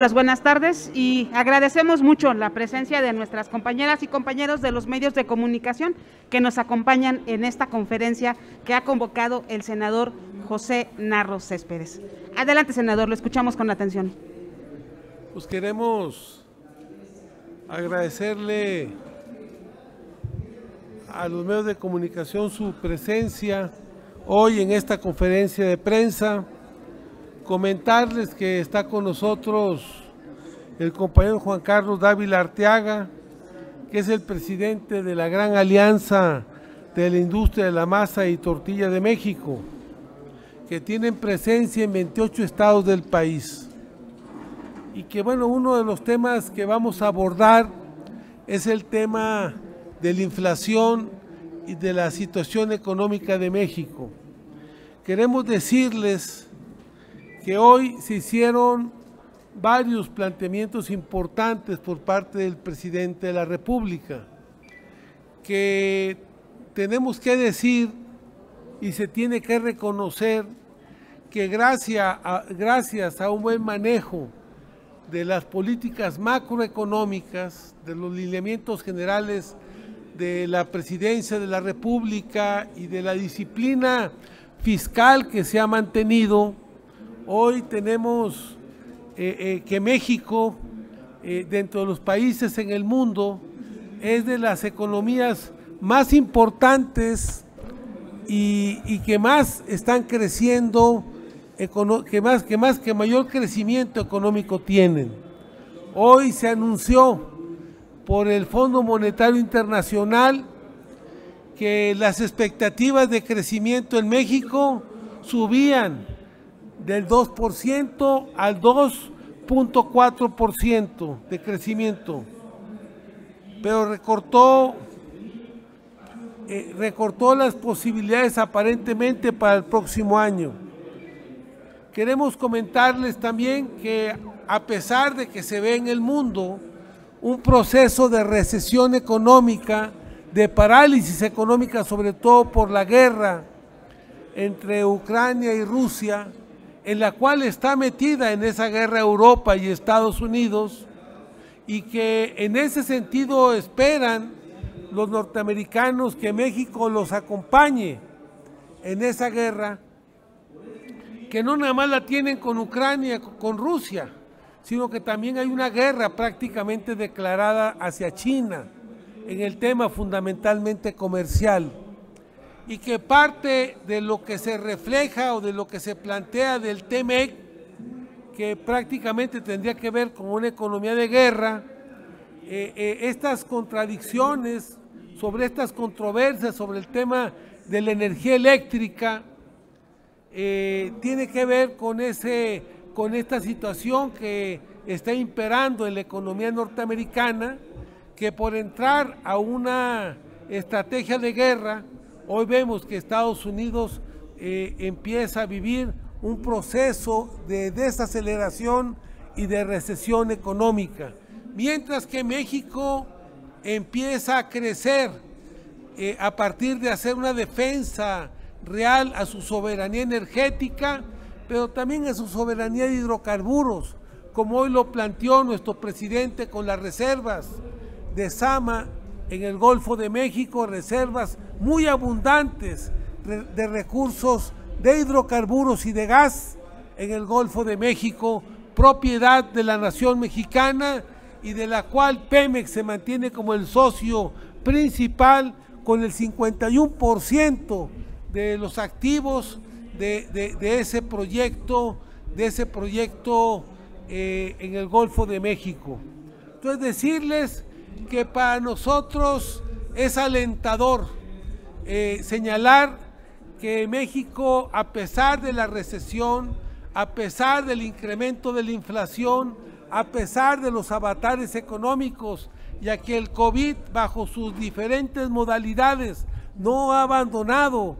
Las buenas tardes y agradecemos mucho la presencia de nuestras compañeras y compañeros de los medios de comunicación que nos acompañan en esta conferencia que ha convocado el senador José Narro Céspedes. Adelante, senador, lo escuchamos con atención. Pues queremos agradecerle a los medios de comunicación su presencia hoy en esta conferencia de prensa. Comentarles que está con nosotros el compañero Juan Carlos Dávila Arteaga, que es el presidente de la Gran Alianza de la Industria de la Masa y Tortilla de México, que tienen presencia en 28 estados del país. Y que bueno, uno de los temas que vamos a abordar es el tema de la inflación y de la situación económica de México. Queremos decirles que hoy se hicieron varios planteamientos importantes por parte del presidente de la República, que tenemos que decir y se tiene que reconocer que gracias a un buen manejo de las políticas macroeconómicas, de los lineamientos generales de la Presidencia de la República y de la disciplina fiscal que se ha mantenido, hoy tenemos que México, dentro de los países en el mundo, es de las economías más importantes y que más están creciendo, que mayor crecimiento económico tienen. Hoy se anunció por el Fondo Monetario Internacional que las expectativas de crecimiento en México subían del 2% al 2.4% de crecimiento, pero recortó las posibilidades aparentemente para el próximo año. Queremos comentarles también que a pesar de que se ve en el mundo un proceso de recesión económica, de parálisis económica, sobre todo por la guerra entre Ucrania y Rusia, en la cual está metida en esa guerra Europa y Estados Unidos, y que en ese sentido esperan los norteamericanos que México los acompañe en esa guerra, que no nada más la tienen con Ucrania, con Rusia, sino que también hay una guerra prácticamente declarada hacia China, en el tema fundamentalmente comercial, y que parte de lo que se refleja o de lo que se plantea del TEMEC, que prácticamente tendría que ver con una economía de guerra, estas contradicciones sobre estas controversias sobre el tema de la energía eléctrica, tiene que ver con esta situación que está imperando en la economía norteamericana, que por entrar a una estrategia de guerra, hoy vemos que Estados Unidos empieza a vivir un proceso de desaceleración y de recesión económica, mientras que México empieza a crecer a partir de hacer una defensa real a su soberanía energética, pero también a su soberanía de hidrocarburos, como hoy lo planteó nuestro presidente con las reservas de Zama en el Golfo de México, reservas muy abundantes de recursos de hidrocarburos y de gas en el Golfo de México, propiedad de la nación mexicana y de la cual Pemex se mantiene como el socio principal con el 51% de los activos de ese proyecto, en el Golfo de México. Entonces decirles que para nosotros es alentador señalar que México, a pesar de la recesión, a pesar del incremento de la inflación, a pesar de los avatares económicos, ya que el COVID bajo sus diferentes modalidades no ha abandonado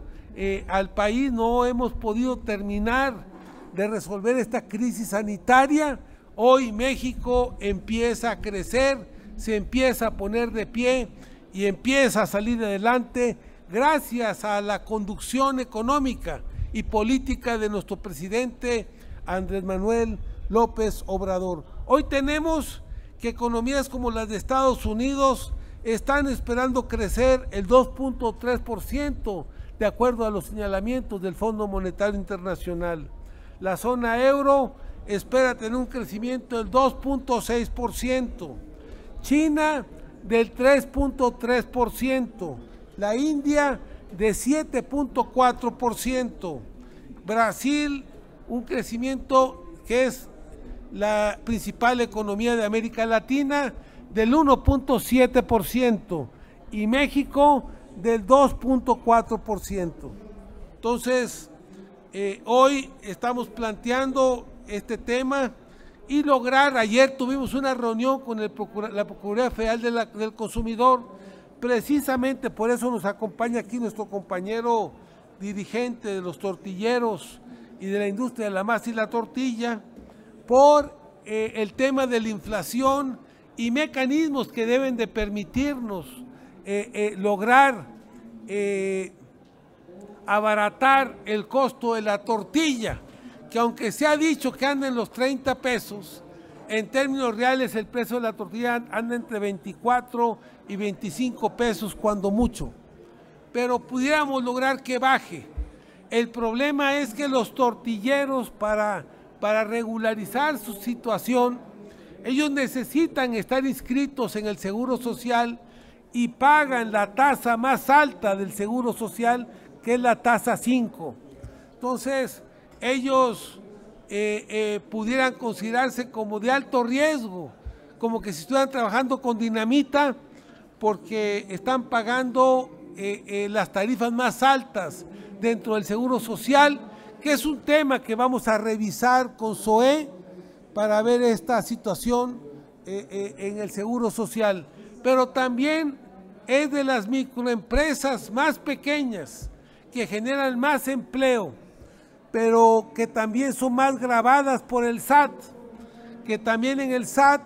al país, no hemos podido terminar de resolver esta crisis sanitaria, hoy México empieza a crecer, se empieza a poner de pie y empieza a salir adelante gracias a la conducción económica y política de nuestro presidente Andrés Manuel López Obrador. Hoy tenemos que economías como las de Estados Unidos están esperando crecer el 2.3%, de acuerdo a los señalamientos del Fondo Monetario Internacional. La zona euro espera tener un crecimiento del 2.6%, China del 3.3%, la India de 7.4%, Brasil un crecimiento que es la principal economía de América Latina del 1.7% y México del 2.4%. Entonces, hoy estamos planteando este tema y lograr, ayer tuvimos una reunión con la Procuraduría Federal del Consumidor, precisamente por eso nos acompaña aquí nuestro compañero dirigente de los tortilleros y de la industria de la masa y la tortilla, por el tema de la inflación y mecanismos que deben de permitirnos lograr abaratar el costo de la tortilla, que aunque se ha dicho que anda en los 30 pesos, en términos reales el precio de la tortilla anda entre 24 y 25 pesos cuando mucho, pero pudiéramos lograr que baje. El problema es que los tortilleros para regularizar su situación, ellos necesitan estar inscritos en el Seguro Social y pagan la tasa más alta del Seguro Social, que es la tasa 5. Entonces, ellos pudieran considerarse como de alto riesgo, como que si estuvieran trabajando con dinamita, porque están pagando las tarifas más altas dentro del Seguro Social, que es un tema que vamos a revisar con SOE para ver esta situación en el Seguro Social. Pero también es de las microempresas más pequeñas que generan más empleo, pero que también son más gravadas por el SAT, que también en el SAT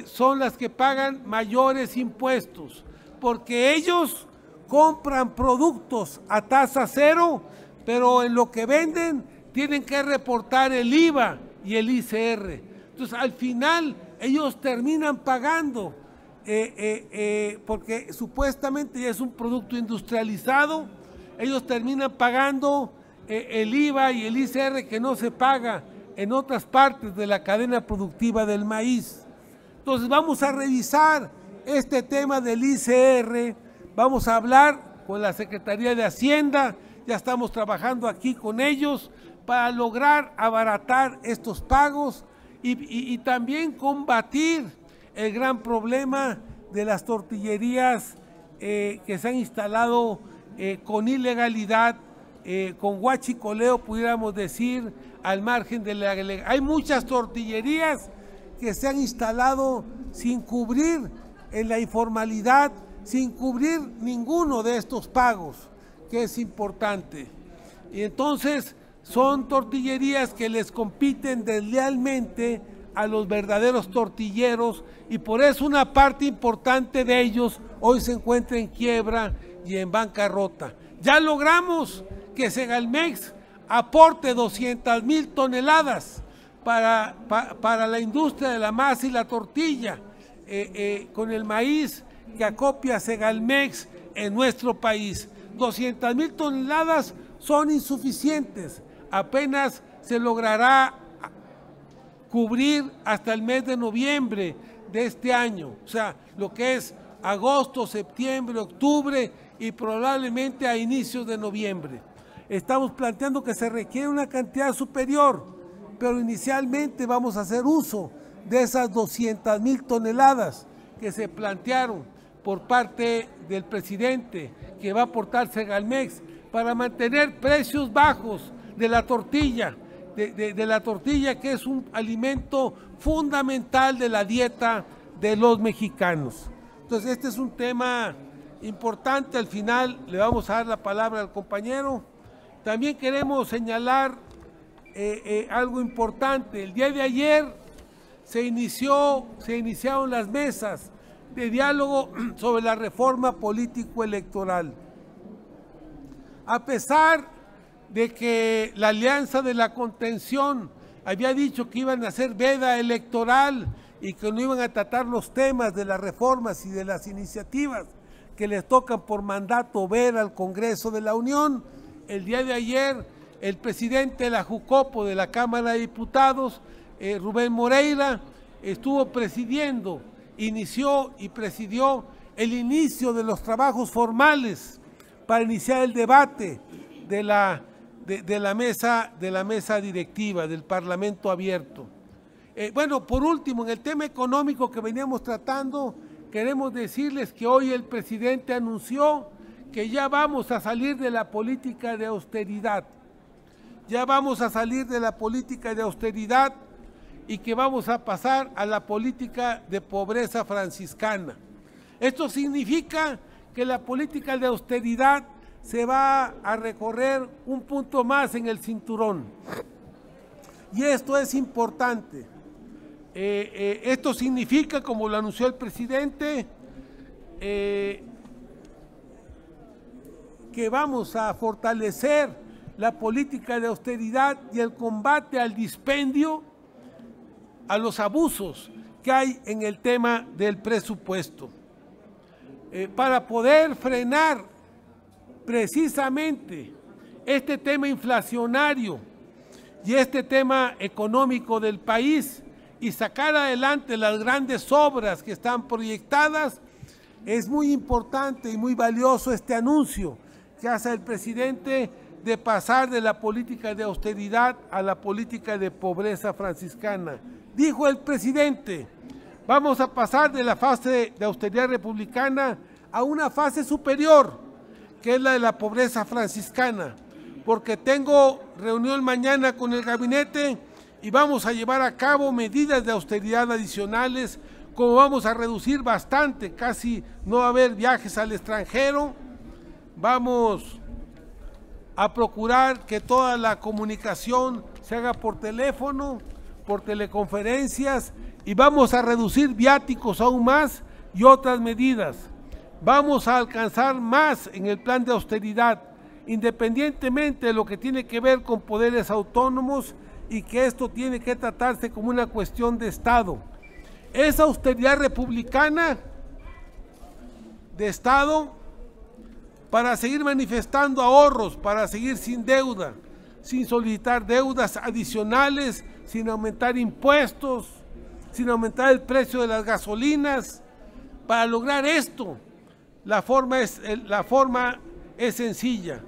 son las que pagan mayores impuestos, porque ellos compran productos a tasa cero, pero en lo que venden tienen que reportar el IVA y el ICR. Entonces, al final, ellos terminan pagando, porque supuestamente ya es un producto industrializado, ellos terminan pagando el IVA y el ICR que no se paga en otras partes de la cadena productiva del maíz. Entonces, vamos a revisar este tema del ICR, vamos a hablar con la Secretaría de Hacienda, ya estamos trabajando aquí con ellos para lograr abaratar estos pagos y también combatir el gran problema de las tortillerías que se han instalado con ilegalidad, con huachicoleo, pudiéramos decir, al margen de la legalidad. Hay muchas tortillerías que se han instalado sin cubrir en la informalidad, sin cubrir ninguno de estos pagos, que es importante. Y entonces son tortillerías que les compiten deslealmente a los verdaderos tortilleros, y por eso una parte importante de ellos hoy se encuentra en quiebra y en bancarrota. Ya logramos que Segalmex aporte 200,000 toneladas para la industria de la masa y la tortilla, con el maíz que acopia Segalmex en nuestro país. 200,000 toneladas son insuficientes, apenas se logrará cubrir hasta el mes de noviembre de este año, o sea, lo que es agosto, septiembre, octubre y probablemente a inicios de noviembre. Estamos planteando que se requiere una cantidad superior, pero inicialmente vamos a hacer uso de esas 200,000 toneladas que se plantearon por parte del presidente, que va a aportar Segalmex, para mantener precios bajos de la tortilla, de la tortilla, que es un alimento fundamental de la dieta de los mexicanos. Entonces, este es un tema importante. Al final le vamos a dar la palabra al compañero. También queremos señalar algo importante. El día de ayer se iniciaron las mesas de diálogo sobre la reforma político-electoral. A pesar de que la Alianza de la Contención había dicho que iban a hacer veda electoral y que no iban a tratar los temas de las reformas y de las iniciativas que les tocan por mandato ver al Congreso de la Unión. El día de ayer, el presidente de la Jucopo de la Cámara de Diputados, Rubén Moreira, estuvo presidiendo, inició y presidió el inicio de los trabajos formales para iniciar el debate de la mesa directiva, del Parlamento abierto. Bueno, por último, en el tema económico que veníamos tratando, queremos decirles que hoy el presidente anunció que ya vamos a salir de la política de austeridad. Ya vamos a salir de la política de austeridad y que vamos a pasar a la política de pobreza franciscana. Esto significa que la política de austeridad se va a recorrer un punto más en el cinturón. Y esto es importante. Esto significa, como lo anunció el presidente, que vamos a fortalecer la política de austeridad y el combate al dispendio, a los abusos que hay en el tema del presupuesto. Para poder frenar precisamente este tema inflacionario y este tema económico del país y sacar adelante las grandes obras que están proyectadas, es muy importante y muy valioso este anuncio que hace el presidente de pasar de la política de austeridad a la política de pobreza franciscana. Dijo el presidente, vamos a pasar de la fase de austeridad republicana a una fase superior, que es la de la pobreza franciscana, porque tengo reunión mañana con el gabinete y vamos a llevar a cabo medidas de austeridad adicionales, como vamos a reducir bastante, casi no va a haber viajes al extranjero, vamos a procurar que toda la comunicación se haga por teléfono, por teleconferencias, y vamos a reducir viáticos aún más y otras medidas. Vamos a alcanzar más en el plan de austeridad, independientemente de lo que tiene que ver con poderes autónomos y que esto tiene que tratarse como una cuestión de Estado. Esa austeridad republicana de Estado para seguir manifestando ahorros, para seguir sin deuda, sin solicitar deudas adicionales, sin aumentar impuestos, sin aumentar el precio de las gasolinas. Para lograr esto, la forma es sencilla,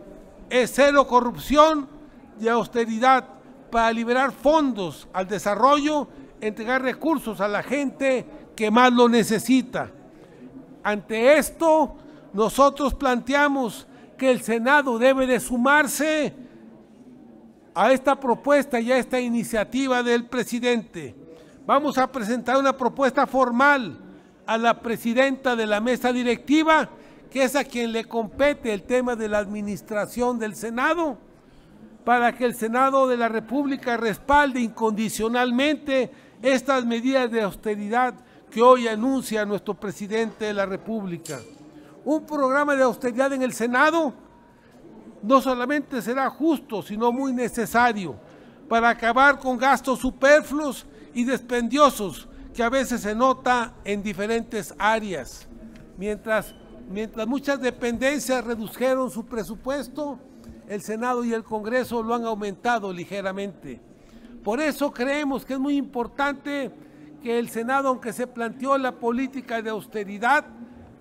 es cero corrupción y austeridad para liberar fondos al desarrollo, entregar recursos a la gente que más lo necesita. Ante esto, nosotros planteamos que el Senado debe de sumarse a esta propuesta y a esta iniciativa del presidente. Vamos a presentar una propuesta formal a la presidenta de la mesa directiva, que es a quien le compete el tema de la administración del Senado, para que el Senado de la República respalde incondicionalmente estas medidas de austeridad que hoy anuncia nuestro presidente de la República. Un programa de austeridad en el Senado no solamente será justo, sino muy necesario para acabar con gastos superfluos y dispendiosos que a veces se nota en diferentes áreas. Mientras muchas dependencias redujeron su presupuesto, el Senado y el Congreso lo han aumentado ligeramente. Por eso creemos que es muy importante que el Senado, aunque se planteó la política de austeridad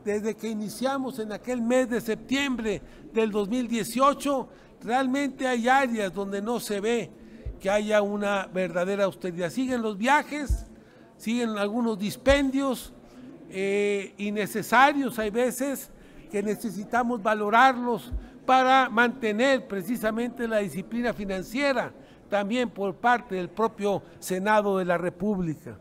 desde que iniciamos en aquel mes de septiembre del 2018, realmente hay áreas donde no se ve que haya una verdadera austeridad. Siguen los viajes, siguen algunos dispendios innecesarios, hay veces que necesitamos valorarlos para mantener precisamente la disciplina financiera, también por parte del propio Senado de la República.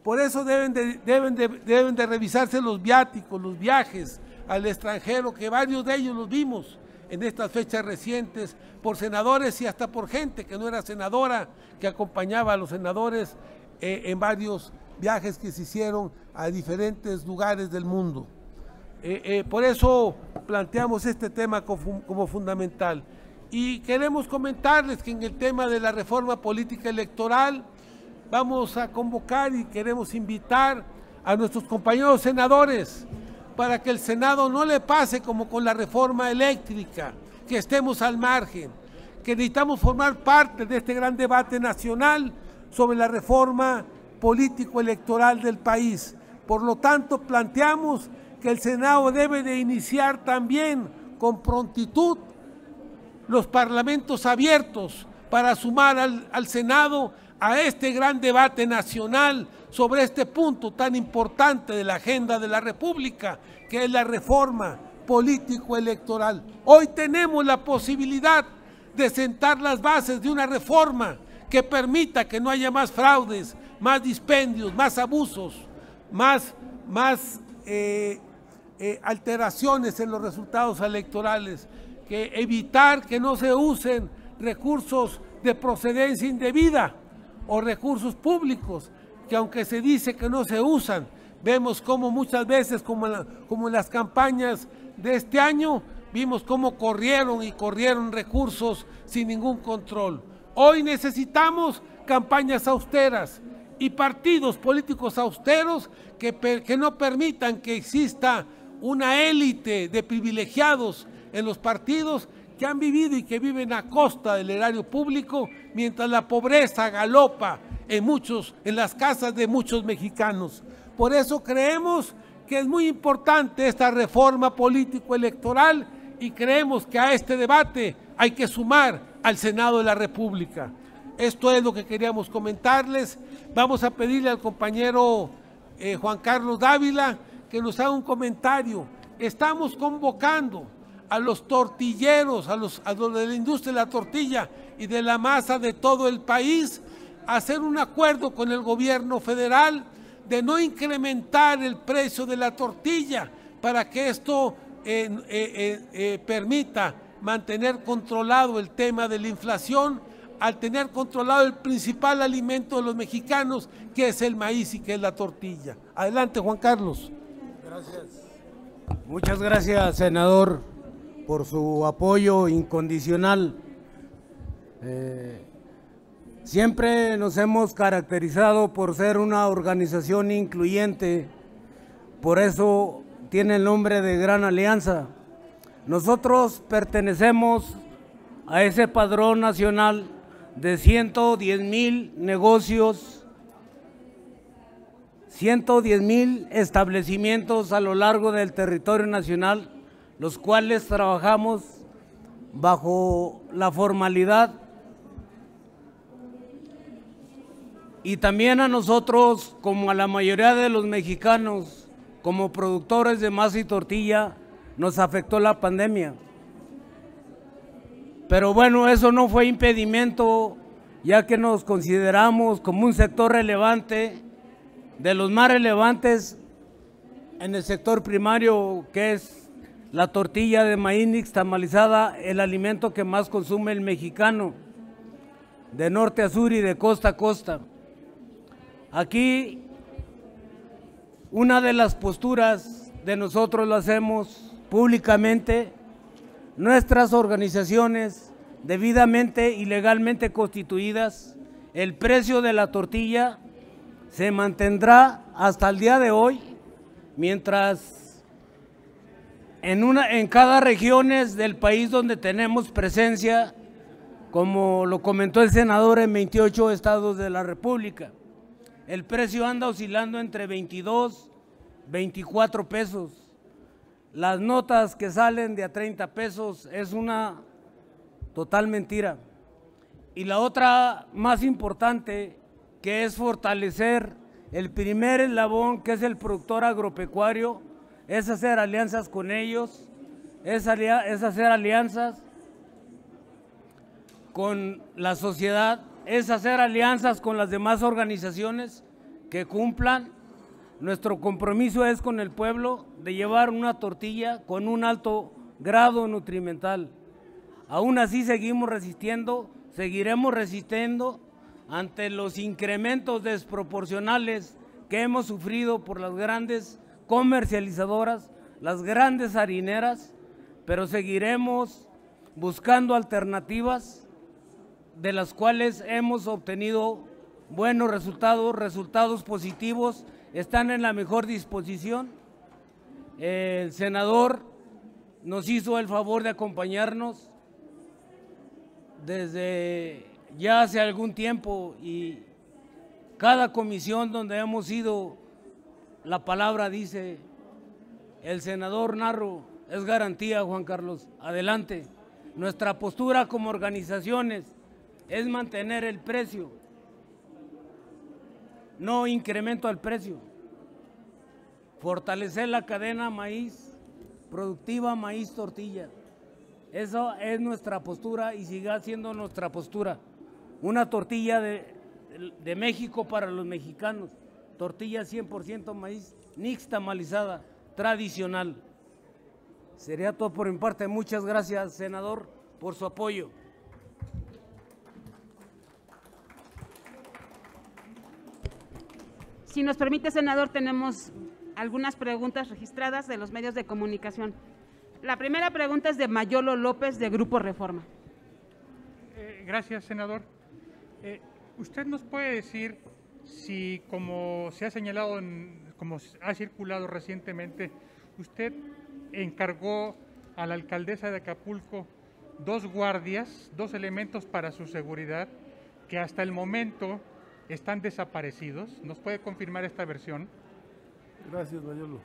Por eso deben de revisarse los viáticos, los viajes al extranjero, que varios de ellos los vimos en estas fechas recientes, por senadores y hasta por gente que no era senadora, que acompañaba a los senadores en varios viajes que se hicieron a diferentes lugares del mundo. Por eso planteamos este tema como fundamental. Y queremos comentarles que en el tema de la reforma política electoral vamos a convocar y queremos invitar a nuestros compañeros senadores para que el Senado no le pase como con la reforma eléctrica, que estemos al margen, que necesitamos formar parte de este gran debate nacional sobre la reforma político-electoral del país. Por lo tanto, planteamos que el Senado debe de iniciar también con prontitud los parlamentos abiertos para sumar al Senado a este gran debate nacional sobre este punto tan importante de la agenda de la República, que es la reforma político-electoral. Hoy tenemos la posibilidad de sentar las bases de una reforma que permita que no haya más fraudes, más dispendios, más abusos, más alteraciones en los resultados electorales, que evitar que no se usen recursos de procedencia indebida o recursos públicos, que aunque se dice que no se usan, vemos como muchas veces, como en las campañas de este año, vimos cómo corrieron recursos sin ningún control. Hoy necesitamos campañas austeras y partidos políticos austeros que no permitan que exista una élite de privilegiados en los partidos que han vivido y que viven a costa del erario público, mientras la pobreza galopa en las casas de muchos mexicanos. Por eso creemos que es muy importante esta reforma político-electoral y creemos que a este debate hay que sumar al Senado de la República. Esto es lo que queríamos comentarles. Vamos a pedirle al compañero Juan Carlos Dávila que nos haga un comentario. Estamos convocando a los tortilleros, a los de la industria de la tortilla y de la masa de todo el país, a hacer un acuerdo con el gobierno federal de no incrementar el precio de la tortilla para que esto permita mantener controlado el tema de la inflación, al tener controlado el principal alimento de los mexicanos, que es el maíz y que es la tortilla. Adelante, Juan Carlos. Gracias. Muchas gracias, senador, por su apoyo incondicional. Siempre nos hemos caracterizado por ser una organización incluyente, por eso tiene el nombre de Gran Alianza. Nosotros pertenecemos a ese padrón nacional de 110,000 negocios, 110,000 establecimientos a lo largo del territorio nacional, los cuales trabajamos bajo la formalidad. Y también a nosotros, como a la mayoría de los mexicanos, como productores de masa y tortilla, nos afectó la pandemia. Pero bueno, eso no fue impedimento, ya que nos consideramos como un sector relevante, de los más relevantes en el sector primario, que es la tortilla de maíz nixtamalizada, el alimento que más consume el mexicano, de norte a sur y de costa a costa. Aquí, una de las posturas de nosotros lo hacemos públicamente. Nuestras organizaciones debidamente y legalmente constituidas, el precio de la tortilla se mantendrá hasta el día de hoy, mientras en cada región del país donde tenemos presencia, como lo comentó el senador, en 28 estados de la República. El precio anda oscilando entre 22, 24 pesos. Las notas que salen de a 30 pesos es una total mentira. Y la otra más importante, que es fortalecer el primer eslabón, que es el productor agropecuario, es hacer alianzas con ellos, es hacer alianzas con la sociedad, es hacer alianzas con las demás organizaciones que cumplan. Nuestro compromiso es con el pueblo de llevar una tortilla con un alto grado nutrimental. Aún así seguimos resistiendo, seguiremos resistiendo ante los incrementos desproporcionales que hemos sufrido por las grandes comercializadoras, las grandes harineras, pero seguiremos buscando alternativas de las cuales hemos obtenido buenos resultados positivos, están en la mejor disposición. El senador nos hizo el favor de acompañarnos desde ya hace algún tiempo y cada comisión donde hemos ido, la palabra dice, el senador Narro, es garantía, Juan Carlos, adelante. Nuestra postura como organizaciones es mantener el precio, no incremento al precio, fortalecer la cadena maíz productiva, maíz tortilla. Eso es nuestra postura y siga siendo nuestra postura. Una tortilla de México para los mexicanos, tortilla 100% maíz, nixtamalizada, tradicional. Sería todo por mi parte. Muchas gracias, senador, por su apoyo. Si nos permite, senador, tenemos algunas preguntas registradas de los medios de comunicación. La primera pregunta es de Mayolo López, de Grupo Reforma. Gracias, senador. ¿Usted nos puede decir si, como se ha señalado, como ha circulado recientemente, usted encargó a la alcaldesa de Acapulco 2 guardias, 2 elementos para su seguridad, que hasta el momento están desaparecidos? ¿Nos puede confirmar esta versión? Gracias, Mayolo.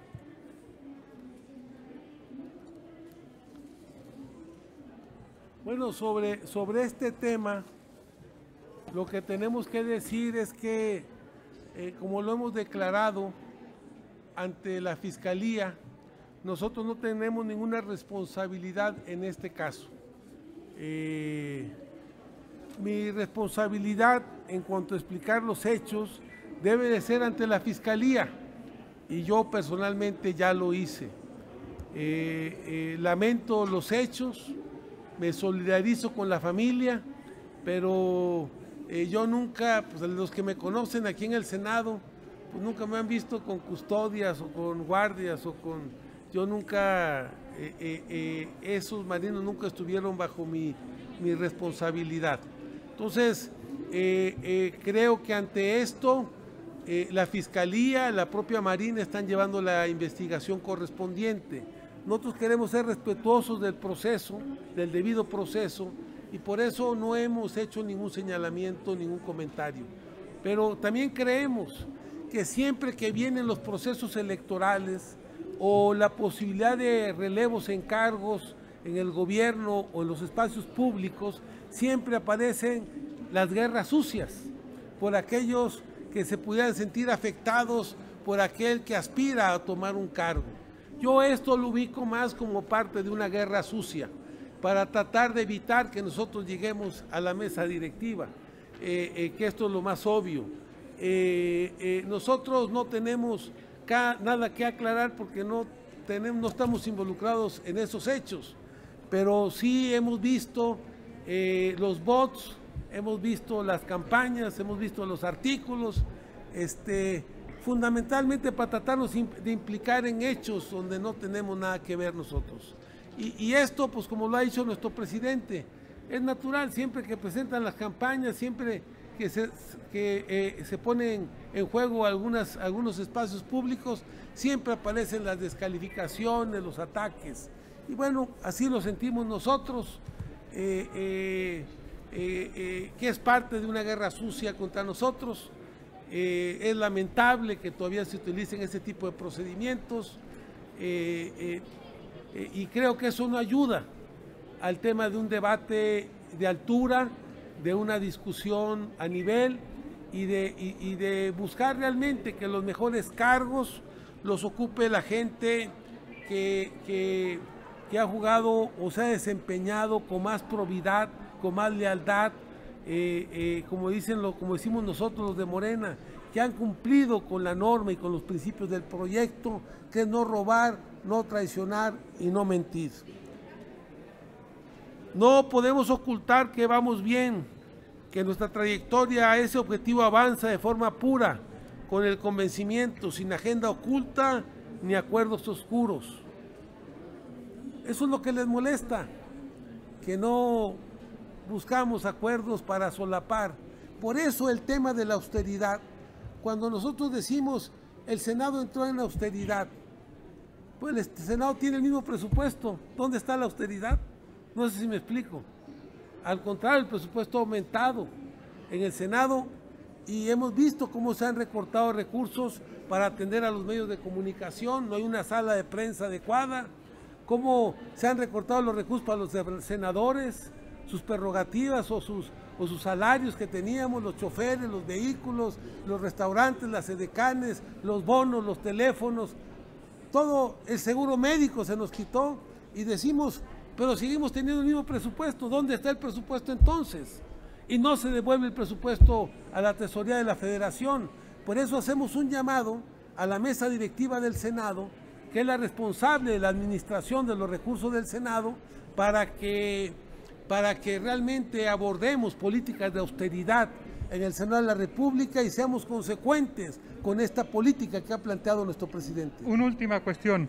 Bueno, sobre este tema, lo que tenemos que decir es que, como lo hemos declarado ante la Fiscalía, nosotros no tenemos ninguna responsabilidad en este caso. Mi responsabilidad en cuanto a explicar los hechos debe de ser ante la Fiscalía y yo personalmente ya lo hice. Lamento los hechos, me solidarizo con la familia, pero yo nunca, pues los que me conocen aquí en el Senado, pues nunca me han visto con custodias o con guardias o con... Yo nunca, esos marinos nunca estuvieron bajo mi responsabilidad. Entonces, creo que ante esto, la Fiscalía, la propia Marina están llevando la investigación correspondiente. Nosotros queremos ser respetuosos del proceso, del debido proceso, y por eso no hemos hecho ningún señalamiento, ningún comentario. Pero también creemos que siempre que vienen los procesos electorales o la posibilidad de relevos en cargos en el gobierno o en los espacios públicos, siempre aparecen las guerras sucias por aquellos que se pudieran sentir afectados por aquel que aspira a tomar un cargo. Yo esto lo ubico más como parte de una guerra sucia, para tratar de evitar que nosotros lleguemos a la mesa directiva, que esto es lo más obvio. Nosotros no tenemos nada que aclarar porque no estamos involucrados en esos hechos, pero sí hemos visto los bots, hemos visto las campañas, hemos visto los artículos, fundamentalmente para tratarnos de implicar en hechos donde no tenemos nada que ver nosotros. Y esto, pues como lo ha dicho nuestro presidente, es natural, siempre que presentan las campañas, siempre que se ponen en juego algunos espacios públicos, siempre aparecen las descalificaciones, los ataques. Y bueno, así lo sentimos nosotros, que es parte de una guerra sucia contra nosotros. Es lamentable que todavía se utilicen ese tipo de procedimientos y creo que eso no ayuda al tema de un debate de altura, de una discusión a nivel y de buscar realmente que los mejores cargos los ocupe la gente que ha jugado o se ha desempeñado con más probidad, con más lealtad, como decimos nosotros los de Morena, que han cumplido con la norma y con los principios del proyecto, que es no robar, no traicionar y no mentir. No podemos ocultar que vamos bien, que nuestra trayectoria a ese objetivo avanza de forma pura, con el convencimiento, sin agenda oculta ni acuerdos oscuros. Eso es lo que les molesta. que no buscamos acuerdos para solapar. Por eso el tema de la austeridad, cuando nosotros decimos el Senado entró en austeridad, pues el Senado tiene el mismo presupuesto. ¿Dónde está la austeridad? No sé si me explico. Al contrario, el presupuesto ha aumentado en el Senado y hemos visto cómo se han recortado recursos para atender a los medios de comunicación, no hay una sala de prensa adecuada, cómo se han recortado los recursos para los senadores, sus prerrogativas o sus salarios que teníamos, los choferes, los vehículos, los restaurantes, las edecanes, los bonos, los teléfonos, todo el seguro médico se nos quitó y decimos, pero seguimos teniendo el mismo presupuesto. ¿Dónde está el presupuesto entonces? Y no se devuelve el presupuesto a la tesorería de la Federación. Por eso hacemos un llamado a la mesa directiva del Senado, que es la responsable de la administración de los recursos del Senado, para que realmente abordemos políticas de austeridad en el Senado de la República y seamos consecuentes con esta política que ha planteado nuestro presidente. Una última cuestión.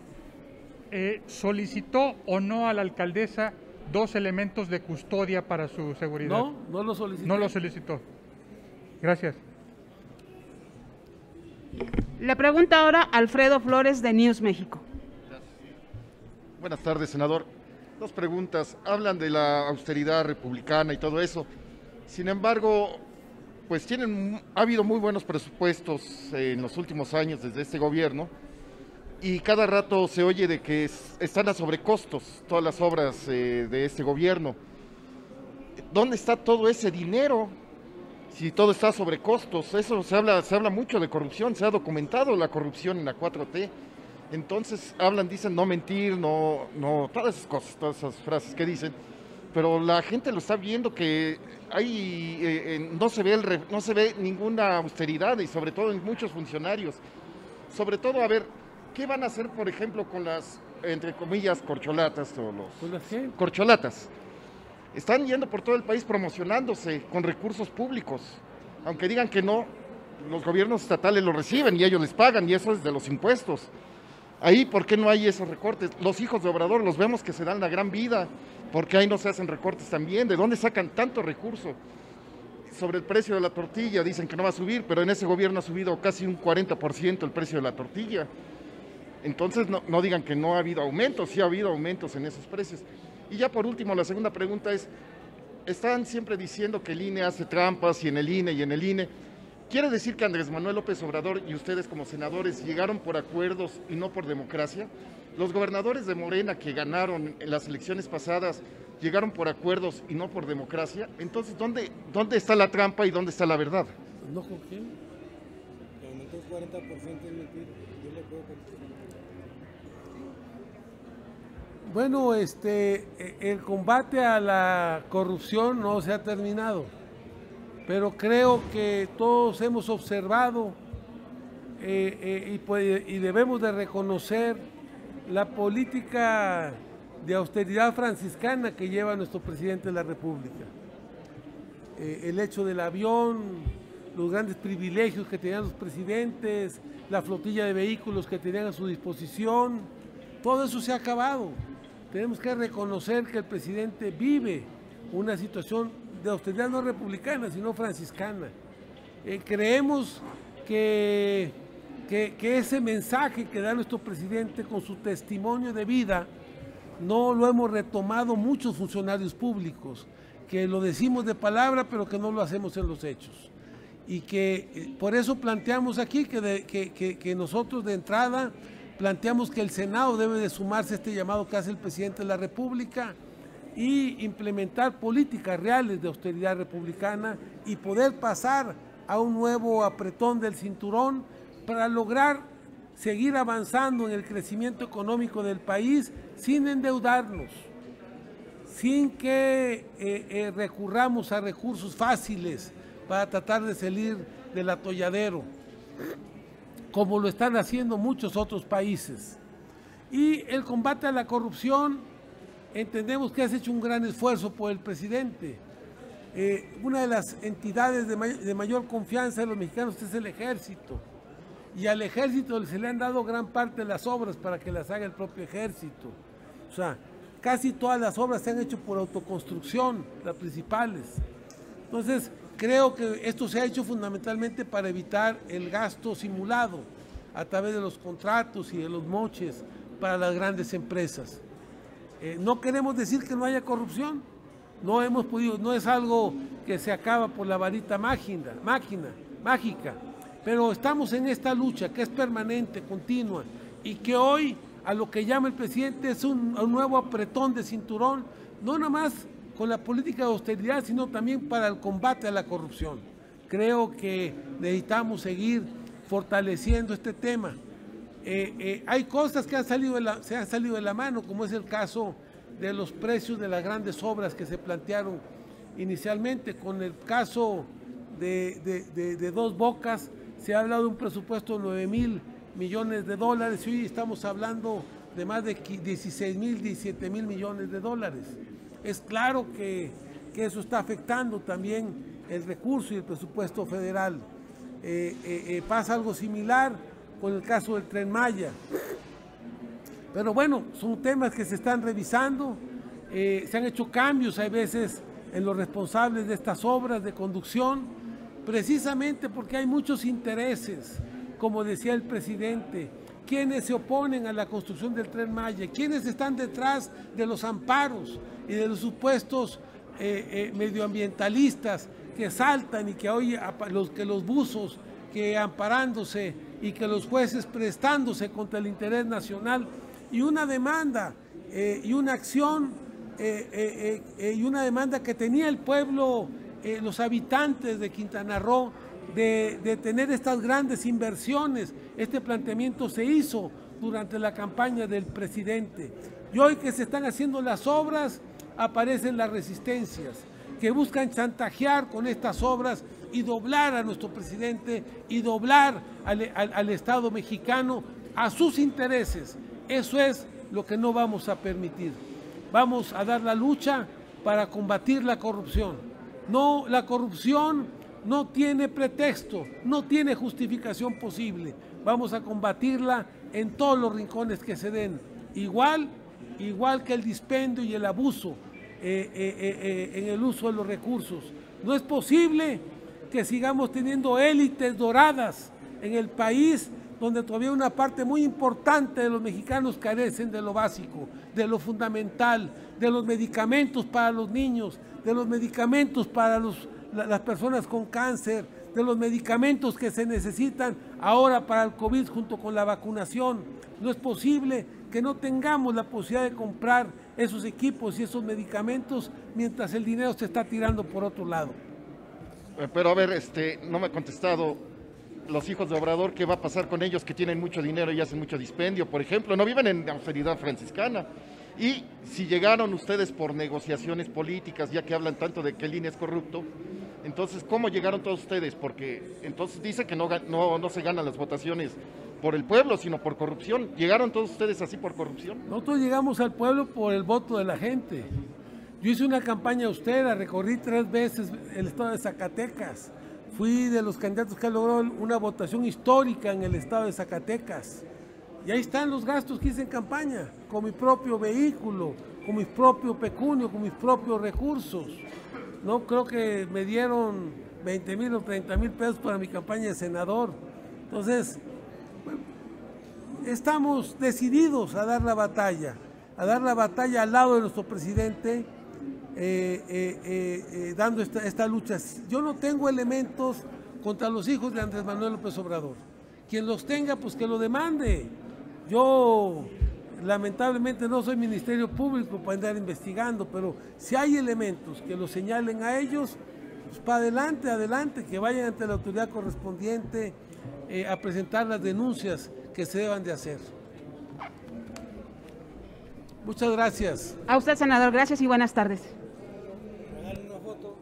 ¿Solicitó o no a la alcaldesa 2 elementos de custodia para su seguridad? No, no lo solicitó. No lo solicitó. Gracias. Le pregunta ahora Alfredo Flores de News México. Buenas tardes, senador. 2 preguntas. Hablan de la austeridad republicana y todo eso. Sin embargo, pues ha habido muy buenos presupuestos en los últimos años desde este gobierno y cada rato se oye de que están a sobrecostos todas las obras de este gobierno. ¿Dónde está todo ese dinero? Si todo está a sobrecostos, eso se habla mucho de corrupción, se ha documentado la corrupción en la 4T. Entonces dicen no mentir, no, todas esas cosas, todas esas frases que dicen, pero la gente lo está viendo que no se ve ninguna austeridad y sobre todo en muchos funcionarios. Sobre todo, a ver, ¿qué van a hacer, por ejemplo, con las, entre comillas, corcholatas o los corcholatas? Están yendo por todo el país promocionándose con recursos públicos, aunque digan que no, los gobiernos estatales lo reciben y ellos les pagan y eso es de los impuestos. Ahí, ¿por qué no hay esos recortes? Los hijos de Obrador los vemos que se dan la gran vida, porque ahí no se hacen recortes también. ¿De dónde sacan tanto recurso? Sobre el precio de la tortilla, dicen que no va a subir, pero en ese gobierno ha subido casi un 40% el precio de la tortilla. Entonces no digan que no ha habido aumentos, sí ha habido aumentos en esos precios. Y ya por último, la segunda pregunta es, están siempre diciendo que el INE hace trampas y en el INE. ¿Quiere decir que Andrés Manuel López Obrador y ustedes como senadores llegaron por acuerdos y no por democracia? Los gobernadores de Morena que ganaron en las elecciones pasadas llegaron por acuerdos y no por democracia. Entonces, ¿dónde está la trampa y dónde está la verdad? ¿No con quién? Que aumentó 40% es mentira. Yo le puedo contestar. Bueno, el combate a la corrupción no se ha terminado, pero creo que todos hemos observado y debemos de reconocer la política de austeridad franciscana que lleva nuestro presidente de la República. El hecho del avión, los grandes privilegios que tenían los presidentes, la flotilla de vehículos que tenían a su disposición, todo eso se ha acabado. Tenemos que reconocer que el presidente vive una situación de austeridad no republicana, sino franciscana. Creemos que ese mensaje que da nuestro presidente con su testimonio de vida no lo hemos retomado muchos funcionarios públicos, que lo decimos de palabra pero que no lo hacemos en los hechos. Y que por eso planteamos aquí que nosotros de entrada planteamos que el Senado debe de sumarse a este llamado que hace el presidente de la República y implementar políticas reales de austeridad republicana y poder pasar a un nuevo apretón del cinturón para lograr seguir avanzando en el crecimiento económico del país sin endeudarnos, sin que recurramos a recursos fáciles para tratar de salir del atolladero, como lo están haciendo muchos otros países. Y el combate a la corrupción, entendemos que has hecho un gran esfuerzo por el presidente. Una de las entidades de mayor confianza de los mexicanos es el Ejército. Y al Ejército se le han dado gran parte de las obras para que las haga el propio Ejército. O sea, casi todas las obras se han hecho por autoconstrucción, las principales. Entonces, creo que esto se ha hecho fundamentalmente para evitar el gasto simulado a través de los contratos y de los moches para las grandes empresas. No queremos decir que no haya corrupción, no hemos podido, no es algo que se acaba por la varita mágica, pero estamos en esta lucha que es permanente, continua, y que hoy a lo que llama el presidente es un nuevo apretón de cinturón, no nada más con la política de austeridad, sino también para el combate a la corrupción. Creo que necesitamos seguir fortaleciendo este tema. Hay cosas que se han salido de la mano, como es el caso de los precios de las grandes obras que se plantearon inicialmente. Con el caso de Dos Bocas se ha hablado de un presupuesto de 9,000 millones de dólares y hoy estamos hablando de más de 16,000, 17,000 millones de dólares. Es claro que eso está afectando también el recurso y el presupuesto federal. Pasa algo similar con el caso del Tren Maya. Pero bueno, son temas que se están revisando, se han hecho cambios, hay veces en los responsables de estas obras de conducción, precisamente porque hay muchos intereses, como decía el presidente, quienes se oponen a la construcción del Tren Maya, quienes están detrás de los amparos y de los supuestos medioambientalistas que saltan y que hoy los buzos que amparándose y que los jueces prestándose contra el interés nacional y una demanda y una acción y una demanda que tenía el pueblo, los habitantes de Quintana Roo, de tener estas grandes inversiones. Este planteamiento se hizo durante la campaña del presidente. Y hoy que se están haciendo las obras, aparecen las resistencias que buscan chantajear con estas obras y doblar a nuestro presidente y doblar al Estado mexicano a sus intereses. Eso es lo que no vamos a permitir. Vamos a dar la lucha para combatir la corrupción. No, la corrupción no tiene pretexto, no tiene justificación posible. Vamos a combatirla en todos los rincones que se den. Igual que el dispendio y el abuso en el uso de los recursos. No es posible que sigamos teniendo élites doradas en el país donde todavía una parte muy importante de los mexicanos carecen de lo básico, de lo fundamental, de los medicamentos para los niños, de los medicamentos para las personas con cáncer, de los medicamentos que se necesitan ahora para el COVID junto con la vacunación. No es posible que no tengamos la posibilidad de comprar esos equipos y esos medicamentos mientras el dinero se está tirando por otro lado. Pero a ver, no me ha contestado los hijos de Obrador, ¿qué va a pasar con ellos que tienen mucho dinero y hacen mucho dispendio? Por ejemplo, no viven en austeridad franciscana. Y si llegaron ustedes por negociaciones políticas, ya que hablan tanto de que el INE es corrupto, entonces, ¿cómo llegaron todos ustedes? Porque entonces dice que no se ganan las votaciones por el pueblo, sino por corrupción. ¿Llegaron todos ustedes así por corrupción? Nosotros llegamos al pueblo por el voto de la gente. Yo hice una campaña austera, recorrí 3 veces el estado de Zacatecas. Fui de los candidatos que logró una votación histórica en el estado de Zacatecas. Y ahí están los gastos que hice en campaña, con mi propio vehículo, con mi propio pecunio, con mis propios recursos. No creo que me dieron 20,000 o 30,000 pesos para mi campaña de senador. Entonces, estamos decididos a dar la batalla al lado de nuestro presidente, dando esta lucha. Yo no tengo elementos contra los hijos de Andrés Manuel López Obrador. Quien los tenga, pues que lo demande. Yo lamentablemente no soy Ministerio Público para andar investigando, pero si hay elementos que los señalen a ellos, pues para adelante, que vayan ante la autoridad correspondiente a presentar las denuncias que se deban de hacer. Muchas gracias. A usted, senador, gracias y buenas tardes. Regalen una foto.